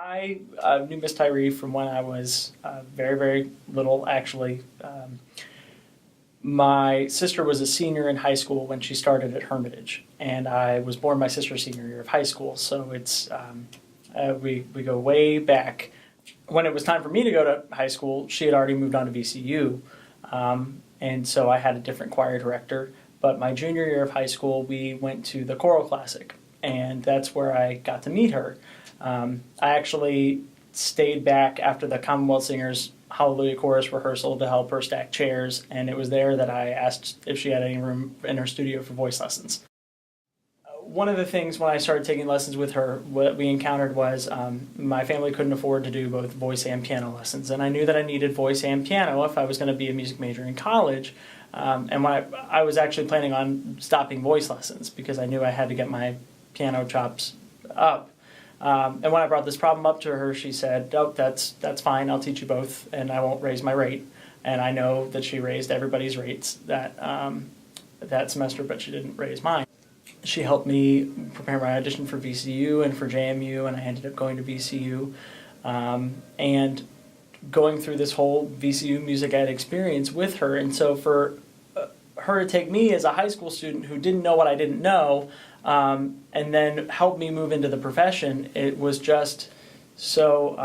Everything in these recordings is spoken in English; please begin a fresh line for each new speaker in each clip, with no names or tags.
I knew Miss Tyree from when I was very, very little, actually. My sister was a senior in high school when she started at Hermitage, and I was born my sister's senior year of high school, so it's we go way back. When it was time for me to go to high school, she had already moved on to VCU, and so I had a different choir director. But my junior year of high school, we went to the Choral Classic, and that's where I got to meet her. I actually stayed back after the Commonwealth Singers Hallelujah Chorus rehearsal to help her stack chairs, and it was there that I asked if she had any room in her studio for voice lessons. One of the things when I started taking lessons with her, what we encountered was my family couldn't afford to do both voice and piano lessons, and I knew that I needed voice and piano if I was going to be a music major in college. And when I was actually planning on stopping voice lessons because I knew I had to get my piano chops up. And when I brought this problem up to her, she said, "Oh, that's fine. I'll teach you both, and I won't raise my rate." And I know that she raised everybody's rates that semester, but she didn't raise mine. She helped me prepare my audition for VCU and for JMU, and I ended up going to VCU. And going through this whole VCU music ed experience with her, and so for her to take me as a high school student who didn't know what I didn't know, and then help me move into the profession, it was just so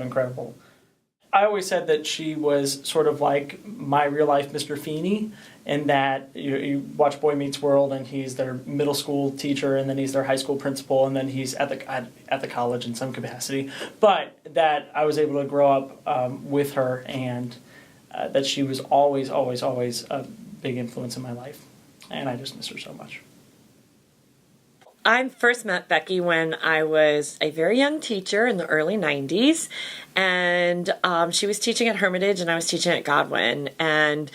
incredible. I always said that she was sort of like my real life Mr. Feeney, in that you watch Boy Meets World and he's their middle school teacher and then he's their high school principal and then he's at the college in some capacity. But that I was able to grow up with her, and that she was always a big influence in my life, and I just miss her so much.
I first met Becky when I was a very young teacher in the early 90s, and she was teaching at Hermitage and I was teaching at Godwin, and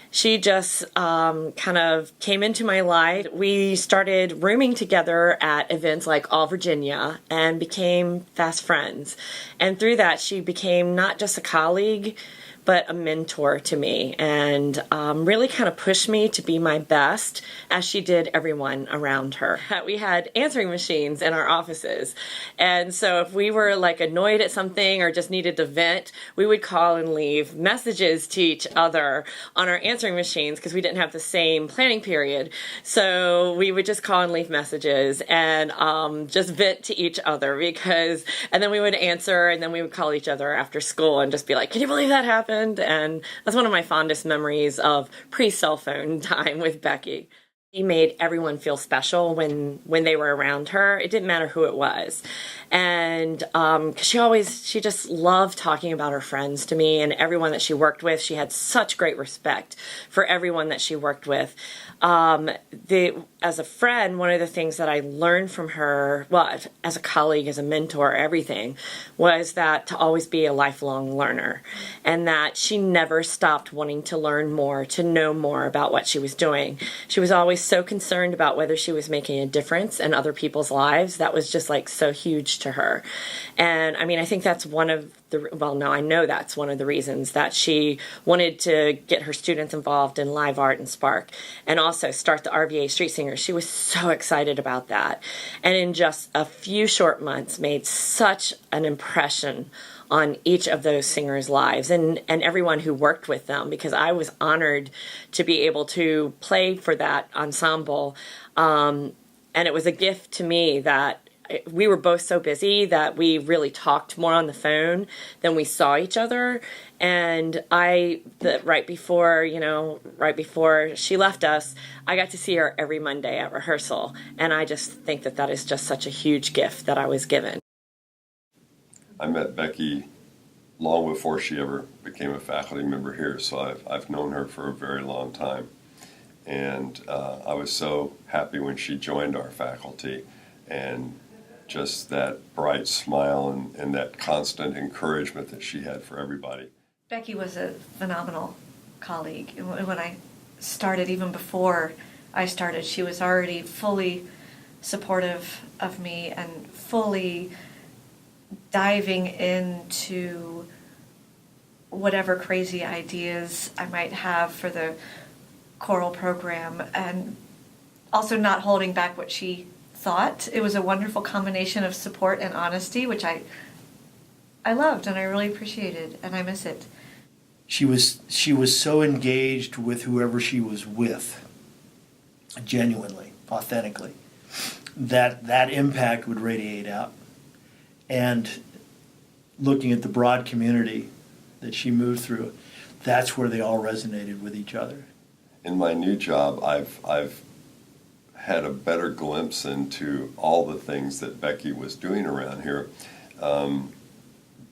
she just kind of came into my life. We started rooming together at events like All Virginia and became fast friends, and through that she became not just a colleague but a mentor to me, and really kind of pushed me to be my best, as she did everyone around her. We had answering machines in our offices, and so if we were like annoyed at something or just needed to vent, we would call and leave messages to each other on our answering machines because we didn't have the same planning period. So we would just call and leave messages and just vent to each other, and then we would answer, and then we would call each other after school and just be like, "Can you believe that happened?" And that's one of my fondest memories of pre-cell phone time with Becky. She made everyone feel special when they were around her. It didn't matter who it was. And she just loved talking about her friends to me and everyone that she worked with. She had such great respect for everyone that she worked with. As a friend, one of the things that I learned from her, well, as a colleague, as a mentor, everything, was that to always be a lifelong learner, and that she never stopped wanting to learn more, to know more about what she was doing. She was always so concerned about whether she was making a difference in other people's lives. That was just like so huge to her. And I mean, I think that's I know that's one of the reasons that she wanted to get her students involved in live art and Spark, and also start the RVA Street Singers. She was so excited about that, and in just a few short months made such an impression on each of those singers' lives and everyone who worked with them, because I was honored to be able to play for that ensemble. And it was a gift to me that we were both so busy that we really talked more on the phone than we saw each other. And right before she left us, I got to see her every Monday at rehearsal. And I just think that is just such a huge gift that I was given.
I met Becky long before she ever became a faculty member here, so I've known her for a very long time. And I was so happy when she joined our faculty, and just that bright smile and that constant encouragement that she had for everybody.
Becky was a phenomenal colleague. When I started, even before I started, she was already fully supportive of me and fully diving into whatever crazy ideas I might have for the choral program, and also not holding back what she thought. It was a wonderful combination of support and honesty, which I loved and I really appreciated, and I miss it.
She was so engaged with whoever she was with, genuinely, authentically, that impact would radiate out. And looking at the broad community that she moved through, that's where they all resonated with each other.
In my new job, I've had a better glimpse into all the things that Becky was doing around here,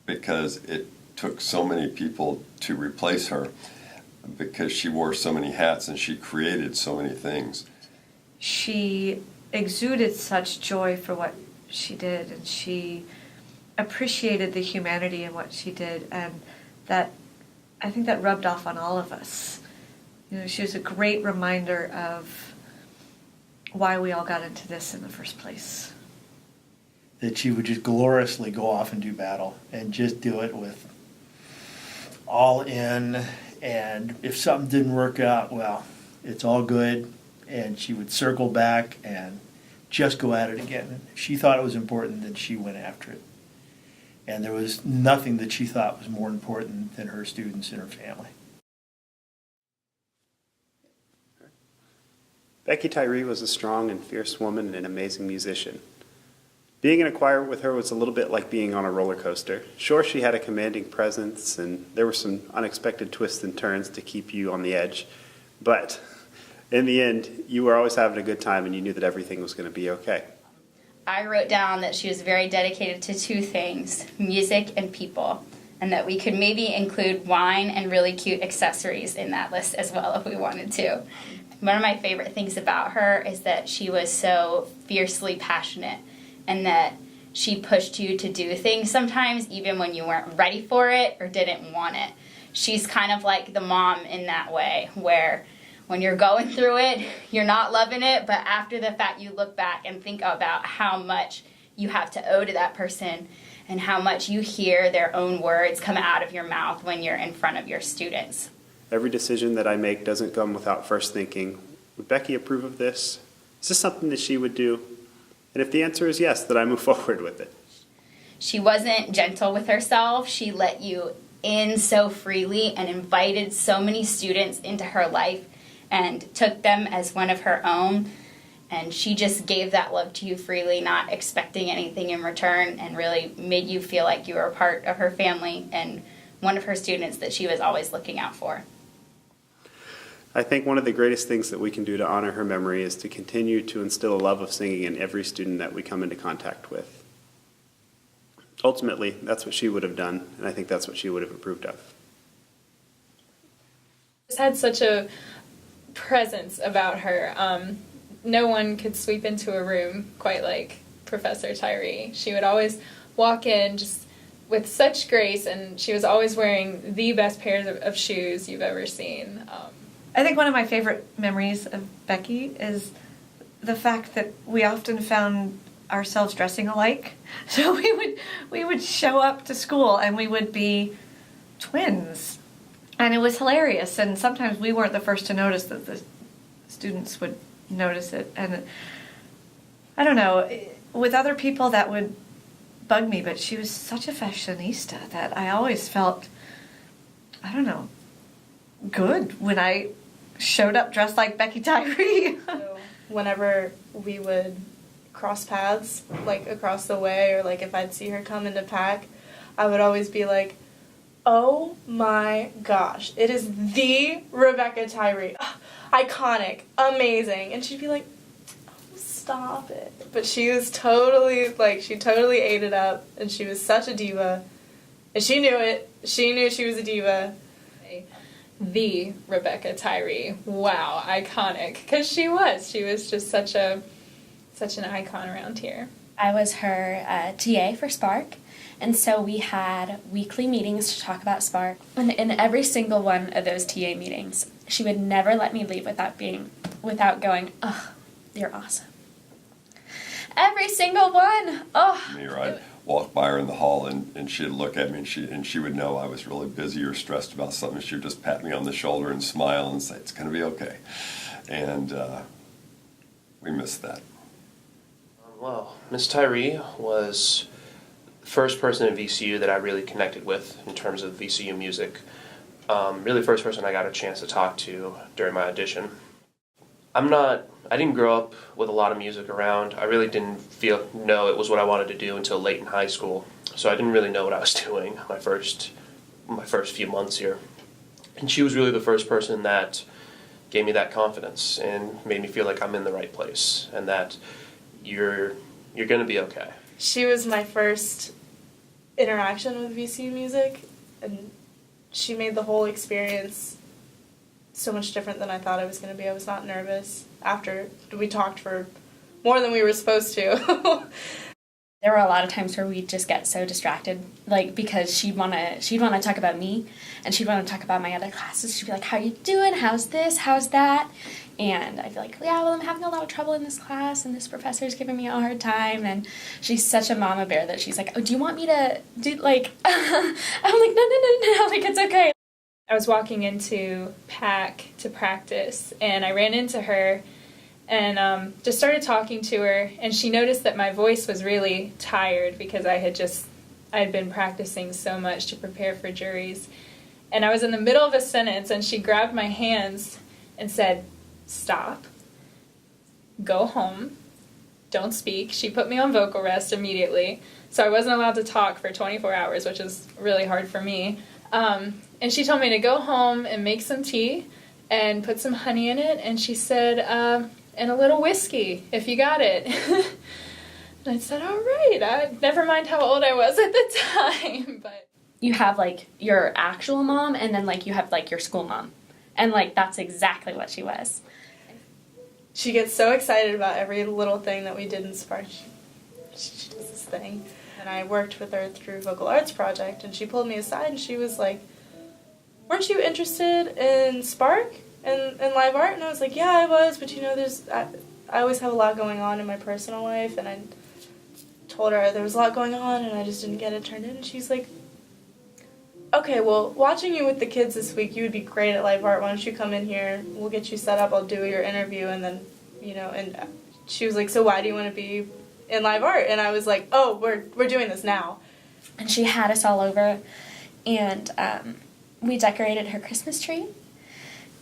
because it took so many people to replace her, because she wore so many hats and she created so many things.
She exuded such joy for what she did, and she appreciated the humanity in what she did, and that, I think that rubbed off on all of us. You know, she was a great reminder of why we all got into this in the first place.
That she would just gloriously go off and do battle and just do it with all in, and if something didn't work out, well, it's all good, and she would circle back and just go at it again. If she thought it was important, then she went after it. And there was nothing that she thought was more important than her students and her family.
Becky Tyree was a strong and fierce woman and an amazing musician. Being in a choir with her was a little bit like being on a roller coaster. Sure, she had a commanding presence, and there were some unexpected twists and turns to keep you on the edge, but in the end, you were always having a good time and you knew that everything was going to be okay.
I wrote down that she was very dedicated to two things, music and people, and that we could maybe include wine and really cute accessories in that list as well if we wanted to. One of my favorite things about her is that she was so fiercely passionate, and that she pushed you to do things sometimes even when you weren't ready for it or didn't want it. She's kind of like the mom in that way, where when you're going through it, you're not loving it, but after the fact you look back and think about how much you have to owe to that person and how much you hear their own words come out of your mouth when you're in front of your students.
Every decision that I make doesn't come without first thinking, would Becky approve of this? Is this something that she would do? And if the answer is yes, then I move forward with it.
She wasn't gentle with herself. She let you in so freely and invited so many students into her life and took them as one of her own. And she just gave that love to you freely, not expecting anything in return, and really made you feel like you were a part of her family and one of her students that she was always looking out for.
I think one of the greatest things that we can do to honor her memory is to continue to instill a love of singing in every student that we come into contact with. Ultimately, that's what she would have done, and I think that's what she would have approved of.
Just had such a presence about her. No one could sweep into a room quite like Professor Tyree. She would always walk in just with such grace, and she was always wearing the best pairs of shoes you've ever seen.
I think one of my favorite memories of Becky is the fact that we often found ourselves dressing alike. So we would show up to school and we would be twins. And it was hilarious, and sometimes we weren't the first to notice that the students would notice it. And I don't know, with other people that would bug me, but she was such a fashionista that I always felt, I don't know, good when I showed up dressed like Becky Tyree.
So whenever we would cross paths, like across the way, or like if I'd see her come into pack, I would always be like, oh my gosh, it is the Rebecca Tyree. Iconic, amazing. And she'd be like, oh, stop it. But she was totally, she totally ate it up, and she was such a diva. And she knew it. She knew she was a diva. The Rebecca Tyree. Wow, iconic. Because she was just such an icon around here.
I was her TA for Spark, and so we had weekly meetings to talk about Spark. And in every single one of those TA meetings, she would never let me leave without going, oh, you're awesome. Every single one. Oh.
I'd walk by her in the hall and she'd look at me and she would know I was really busy or stressed about something. She would just pat me on the shoulder and smile and say, it's going to be okay. And we missed that.
Well, Miss Tyree was the first person in VCU that I really connected with in terms of VCU music. Really the first person I got a chance to talk to during my audition. I didn't grow up with a lot of music around. I really didn't know it was what I wanted to do until late in high school. So I didn't really know what I was doing my first few months here. And she was really the first person that gave me that confidence and made me feel like I'm in the right place and that you're going to be okay.
She was my first interaction with VCU music, and she made the whole experience so much different than I thought it was going to be. I was not nervous after we talked for more than we were supposed to.
There were a lot of times where we'd just get so distracted, like, because she'd wanna talk about me, and she'd want to talk about my other classes. She'd be like, "How you doing? How's this? How's that?" And I'd be like, "Yeah, well, I'm having a lot of trouble in this class, and this professor's giving me a hard time." And she's such a mama bear that she's like, "Oh, do you want me to do, like..." I'm like, no, like, it's okay.
I was walking into PAC to practice, and I ran into her and just started talking to her, and she noticed that my voice was really tired because I had been practicing so much to prepare for juries. And I was in the middle of a sentence, and she grabbed my hands and said, "Stop, go home, don't speak." She put me on vocal rest immediately, so I wasn't allowed to talk for 24 hours, which is really hard for me. And she told me to go home and make some tea and put some honey in it, and she said, "And a little whiskey, if you got it." And I said, "All right." Never mind how old I was at the time, but...
You have, like, your actual mom, and then, like, you have, like, your school mom. And, like, that's exactly what she was.
She gets so excited about every little thing that we did in Spark. She does this thing. And I worked with her through Vocal Arts Project, and she pulled me aside, and she was like, "Weren't you interested in Spark and live art?" And I was like, "Yeah, I was, but you know, I always have a lot going on in my personal life," and I told her there was a lot going on, and I just didn't get it turned in, and she's like, "Okay, well, watching you with the kids this week, you would be great at live art. Why don't you come in here? We'll get you set up. I'll do your interview, and then, you know." And she was like, "So why do you want to be in live art?" And I was like, "Oh, we're doing this now."
And she had us all over, and we decorated her Christmas tree,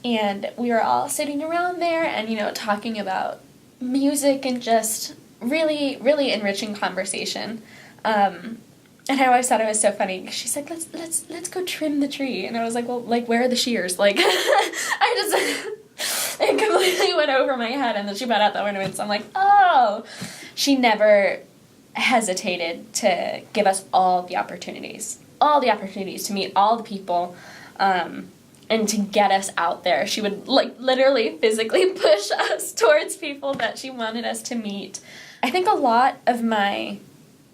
and we were all sitting around there and, you know, talking about music and just really, really enriching conversation. And I always thought it was so funny because she's like, let's go trim the tree. And I was like, "Well, like, where are the shears?" Like, it completely went over my head, and then she brought out the ornaments. I'm like, oh. She never hesitated to give us all the opportunities to meet all the people, and to get us out there. She would, like, literally physically push us towards people that she wanted us to meet. I think a lot of my,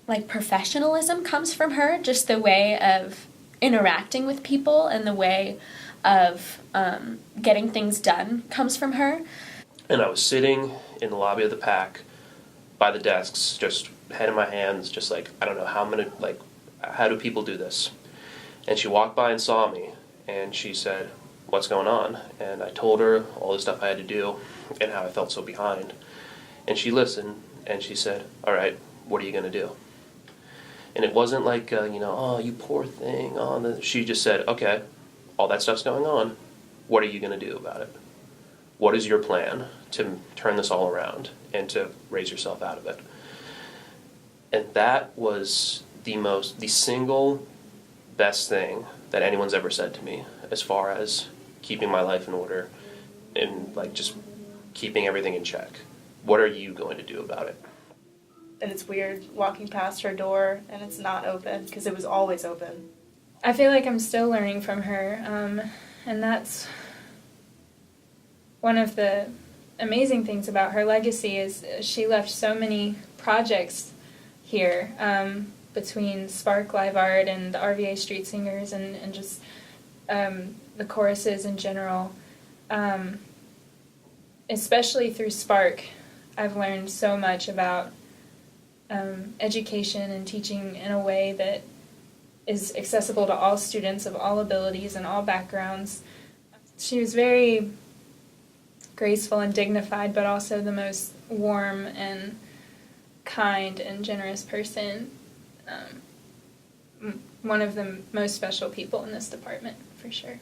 like, professionalism comes from her, just the way of interacting with people and the way of getting things done comes from her.
And I was sitting in the lobby of the PAC by the desks, just head in my hands, just like, I don't know how I'm gonna, like, how do people do this? And she walked by and saw me, and she said, "What's going on?" And I told her all the stuff I had to do and how I felt so behind. And she listened, and she said, "All right, what are you gonna do?" And it wasn't like, "Oh, you poor thing." She just said, "Okay, all that stuff's going on. What are you gonna do about it? What is your plan to turn this all around and to raise yourself out of it?" And that was the single best thing that anyone's ever said to me as far as keeping my life in order and, like, just keeping everything in check. What are you going to do about it?
And it's weird walking past her door and it's not open because it was always open.
I feel like I'm still learning from her, and that's one of the amazing things about her legacy is she left so many projects here, between Spark Live Art and the RVA Street Singers and just the choruses in general. Especially through Spark, I've learned so much about education and teaching in a way that is accessible to all students of all abilities and all backgrounds. She was very graceful and dignified, but also the most warm and kind and generous person. One of the most special people in this department, for sure.